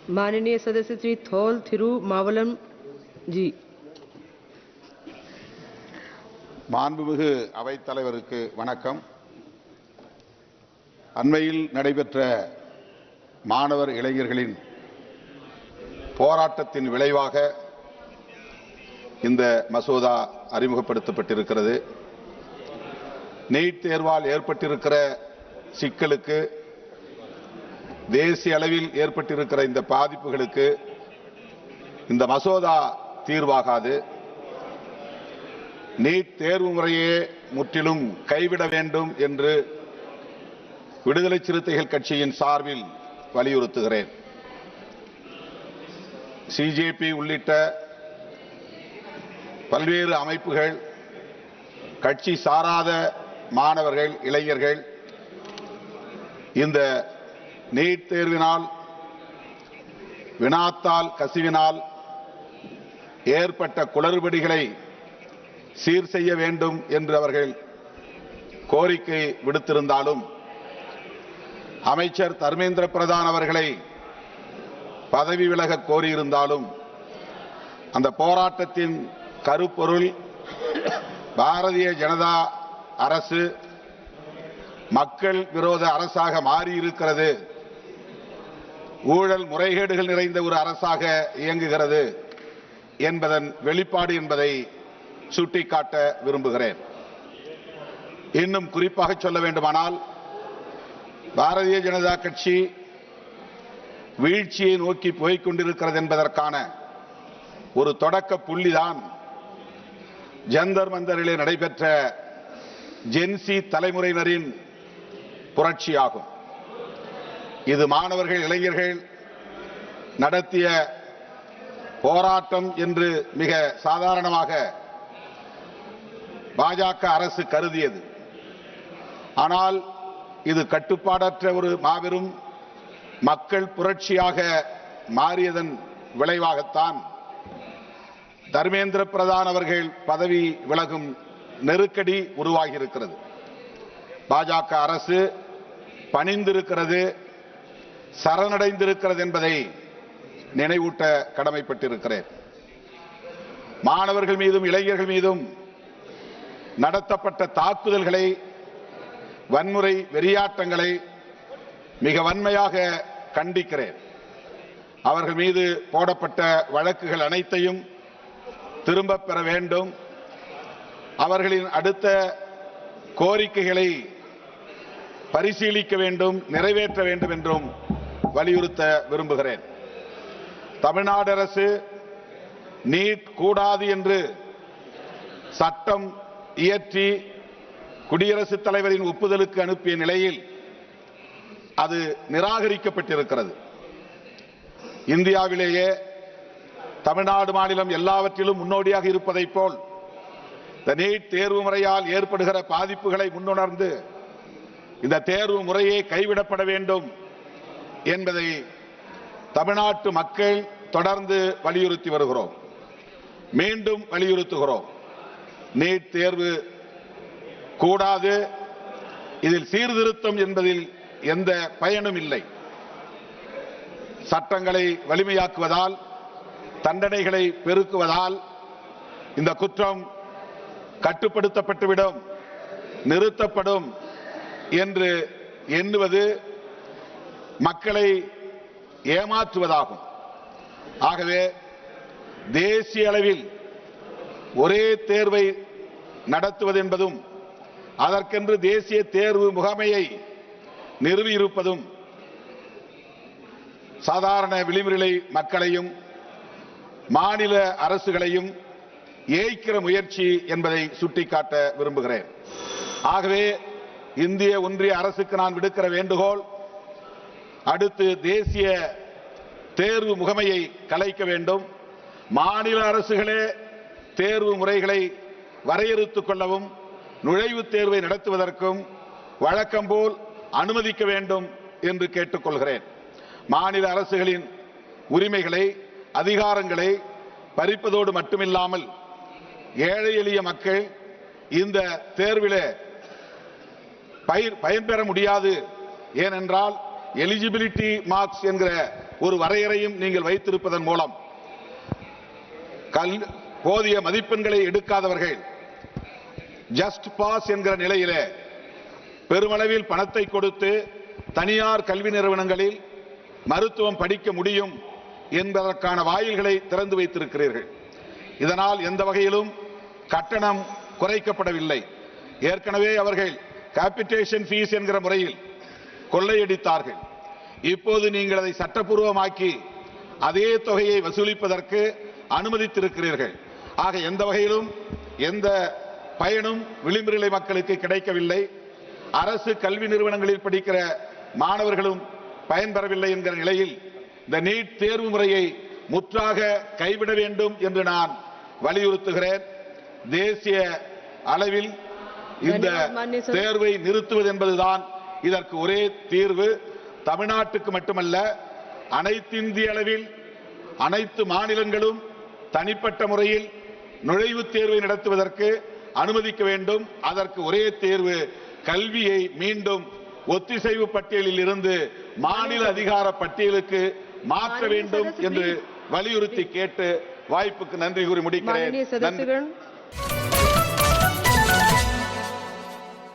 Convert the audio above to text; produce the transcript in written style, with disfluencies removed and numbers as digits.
माननीय सदस्य श्री थौल थिरु मावलम जी। மாண்புமிகு அவைத்தலைவருக்கு வணக்கம். அண்மையில் நடைபெற்ற மாணவர் இளைஞர்களின் போராட்டத்தின் விளைவாக இந்த மசோதா அறிமுகப்படுத்தப்பட்டிருக்கிறது. நீட் தேர்வால் ஏற்பட்டிருக்கிற சிக்கலுக்கு, தேசிய அளவில் ஏற்பட்டிருக்கிற இந்த பாதிப்புகளுக்கு இந்த மசோதா தீர்வாகாது. நீட் தேர்வு முறையே முற்றிலும் கைவிட வேண்டும் என்று விடுதலை சிறுத்தைகள் கட்சியின் சார்பில் வலியுறுத்துகிறேன். சிஜேபி உள்ளிட்ட பல்வேறு அமைப்புகள், கட்சி சாராத மாணவர்கள், இளைஞர்கள் இந்த நீட் தேர்வினால், வினாத்தாள் கசிவினால் ஏற்பட்ட குளறுபடிகளை சீர் செய்ய வேண்டும் என்று அவர்கள் கோரிக்கை விடுத்திருந்தாலும், அமைச்சர் தர்மேந்திர பிரதான் அவர்களை பதவி விலக கோரியிருந்தாலும், அந்த போராட்டத்தின் கருப்பொருள் பாரதிய ஜனதா அரசு மக்கள் விரோத அரசாக மாறியிருக்கிறது, ஊழல் முறைகேடுகள் நிறைந்த ஒரு அரசாக இயங்குகிறது என்பதன் வெளிப்பாடு என்பதை சுட்டிக்காட்ட விரும்புகிறேன். இன்னும் குறிப்பாக சொல்ல வேண்டுமானால், பாரதிய ஜனதா கட்சி வீழ்ச்சியை நோக்கி போய்க் கொண்டிருக்கிறது என்பதற்கான ஒரு தொடக்க புள்ளிதான் ஜந்தர் மந்தரிலே நடைபெற்ற ஜென்சி தலைமுறையினரின் புரட்சியாகும். இது மாணவர்கள், இளைஞர்கள் நடத்திய போராட்டம் என்று மிக சாதாரணமாக பாஜக அரசு கருதியது. ஆனால் இது கட்டுப்பாடற்ற ஒரு மாபெரும் மக்கள் புரட்சியாக மாறியதன் விளைவாகத்தான் தர்மேந்திர பிரதான் அவர்கள் பதவி விலகும் நெருக்கடி உருவாகியிருக்கிறது. பாஜக அரசு பணிந்திருக்கிறது, சரணடைந்திருக்கிறது என்பதை நினைவூட்ட கடமைப்பட்டிருக்கிறேன். மாணவர்கள் மீதும் இளைஞர்கள் மீதும் நடத்தப்பட்ட தாக்குதல்களை, வன்முறை வெறியாட்டங்களை மிக வன்மையாக கண்டிக்கிறேன். அவர்கள் மீது போடப்பட்ட வழக்குகள் அனைத்தையும் திரும்பப் பெற வேண்டும். அவர்களின் அடுத்த கோரிக்கைகளை பரிசீலிக்க வேண்டும், நிறைவேற்ற வேண்டும் என்றும் வலியுறுத்த விரும்புகிறேன். தமிழ்நாடு அரசு நீட் கூடாது என்று சட்டம் இயற்றி குடியரசுத் தலைவரின் ஒப்புதலுக்கு அனுப்பிய நிலையில் அது நிராகரிக்கப்பட்டிருக்கிறது. இந்தியாவிலேயே தமிழ்நாடு மாநிலம் எல்லாவற்றிலும் முன்னோடியாக இருப்பதைப் போல் இந்த நீட் தேர்வு முறையால் ஏற்படுகிற பாதிப்புகளை முன்னுணர்ந்து இந்த தேர்வு முறையே கைவிடப்பட வேண்டும் என்பதை தமிழ்நாட்டு மக்கள் தொடர்ந்து வலியுறுத்தி வருகிறோம். மீண்டும் வலியுறுத்துகிறோம். நீட் தேர்வு கூடாது. இதில் சீர்திருத்தம் என்பதில் எந்த பயனும் இல்லை. சட்டங்களை வலிமையாக்குவதால், தண்டனைகளை பெருக்குவதால் இந்த குற்றம் கட்டுப்படுத்தப்பட்டுவிடும், நிறுத்தப்படும் என்று எண்ணுவது மக்களை ஏமாற்றுவதாகும். ஆகவே தேசிய அளவில் ஒரே தேர்வை நடத்துவது என்பதும், அதற்கென்று தேசிய தேர்வு முகமையை நிறுவியிருப்பதும் சாதாரண விளிம்புநிலை மக்களையும் மாநில அரசுகளையும் ஏய்க்கிற முயற்சி என்பதை சுட்டிக்காட்ட விரும்புகிறேன். ஆகவே இந்திய ஒன்றிய அரசுக்கு நான் விடுக்கிற வேண்டுகோள், அடுத்து தேசிய தேர்வு முகமையை கலைக்க வேண்டும். மாநில அரசுகளே தேர்வு முறைகளை வரையறுத்துக் கொள்ளவும், நுழைவுத் தேர்வை நடத்துவதற்கும் வழக்கம் போல் அனுமதிக்க வேண்டும் என்று கேட்டுக்கொள்கிறேன். மாநில அரசுகளின் உரிமைகளை, அதிகாரங்களை பறிப்பதோடு மட்டுமில்லாமல் ஏழை எளிய மக்கள் இந்த தேர்வில் பயன்பெற முடியாது. ஏனென்றால் எலிஜிபிலிட்டி மார்க்ஸ் என்கிற ஒரு வரையறையும் நீங்கள் வைத்திருப்பதன் மூலம் போதிய மதிப்பெண்களை எடுக்காதவர்கள் ஜஸ்ட் பாஸ் என்கிற நிலையிலே பெருமளவில் பணத்தை கொடுத்து தனியார் கல்வி நிறுவனங்களில் மருத்துவம் படிக்க முடியும் என்பதற்கான வாயில்களை திறந்து வைத்திருக்கிறீர்கள். இதனால் எந்த வகையிலும் கட்டணம் குறைக்கப்படவில்லை. ஏற்கனவே அவர்கள் கேபிடேஷன் ஃபீஸ் என்கிற முறையில் கொள்ளையடித்தார்கள். இப்போது நீங்கள் அதை சட்டப்பூர்வமாக்கி அதே தொகையை வசூலிப்பதற்கு அனுமதித்திருக்கிறீர்கள். ஆக எந்த வகையிலும் எந்த பயனும் விளிம்புநிலை மக்களுக்கு கிடைக்கவில்லை. அரசு கல்வி நிறுவனங்களில் படிக்கிற மாணவர்களும் பயன்பெறவில்லை என்கிற நிலையில் இந்த நீட் தேர்வு முறையை முற்றாக கைவிட வேண்டும் என்று நான் வலியுறுத்துகிறேன். தேசிய அளவில் இந்த தேர்வை நிறுத்துவது என்பதுதான் இதற்கு ஒரே தீர்வு. தமிழ்நாட்டுக்கு மட்டுமல்ல, அனைத்திந்திய அளவில் அனைத்து மாநிலங்களும் தனிப்பட்ட முறையில் நுழைவுத் தேர்வை நடத்துவதற்கு அனுமதிக்க வேண்டும். அதற்கு ஒரே தேர்வு கல்வியை மீண்டும் ஒத்திசைவு பட்டியலில் இருந்து மாநில அதிகார பட்டியலுக்கு மாற்ற வேண்டும் என்று வலியுறுத்தி கேட்டு வாய்ப்புக்கு நன்றி கூறி முடிக்கிறேன்.